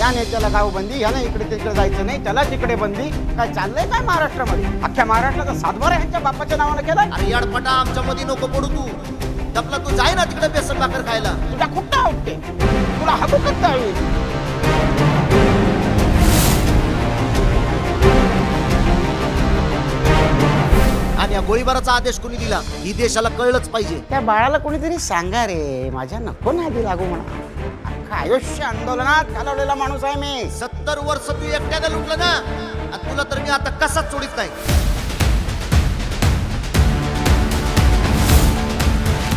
या नेत्याला गाव बंदी, ह्याला इकडे तिकडे जायचं नाही, त्याला तिकडे बंदी. काय चाललंय काय महाराष्ट्रामध्ये? अख्ख्या महाराष्ट्राचा सातबारा ह्यांच्या बापाच्या नावानं केलाय. अरे याडपटा आमच्या मध्ये नको पडू तू. तपला तू जाय ना तिकडे बेसन भाकर खायला. तुझ्या खूप आवडते, तुला हबूकच जावी. आणि या गोळीबाराचा आदेश कोणी दिला ही देशाला कळलंच पाहिजे. त्या बाळाला कोणीतरी सांगा रे, माझ्या नको नादी लागू म्हणा. अख्खं आयुष्य आंदोलनात घालवलेला माणूस आहे मी. 70 वर्ष तू एकट्याने लुटलं ना, आणि तुला तर मी आता कसाच सोडित नाही.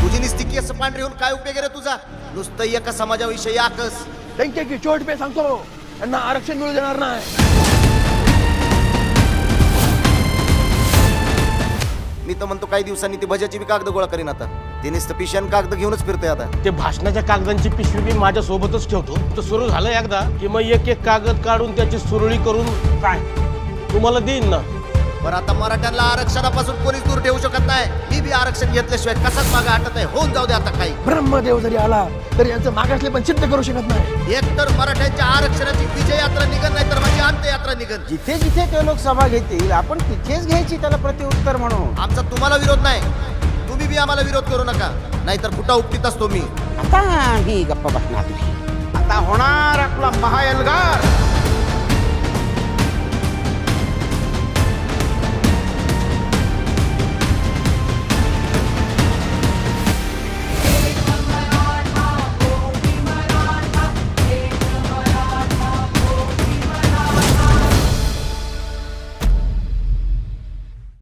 तुझी निस्ती केस पांढरी होऊन काय उपयोग रे तुझा? नुसतं एका समाजाविषयी आकस. की चोट पे सांगतो त्यांना आरक्षण मिळू देणार नाही. मी तर म्हणतो काही दिवसांनी ती भज्याची बी कागद गोळा करीन. आता ते नुसतं पिशान कागद घेऊनच फिरतोय. आता ते भाषणाच्या कागदांची पिशवी मी माझ्या सोबतच ठेवतो. तर सुरू झालं एकदा की मग एक एक कागद काढून त्याची सुरळी करून काय तुम्हाला देईन ना. बरं आता मराठ्यांना आरक्षणापासून कोणीच दूर ठेवू शकत नाही. मी बी आरक्षण घेतल्याशिवाय कसाच मागे हटत आहे. होऊन जाऊ दे आता काही. ब्रह्मदेव जरी आला तरी यांचं मागासले पण सिद्ध करू शकत नाही. एक तर मराठ्यांच्या आरक्षणाची विजय यात्रा निघन, नाही तर माझी अंत्ययात्रा निघन. जिथे जिथे ते लोक सभा घेतील आपण तिथेच घ्यायची त्याला प्रतिउत्तर म्हणून. आमचा तुम्हाला विरोध नाही, तुम्ही बी आम्हाला विरोध करू नका, नाहीतर कुठं उपटीत असतो मी. आता मी गप्पा बसणार नाही. आता होणार आपला महाएल्गार.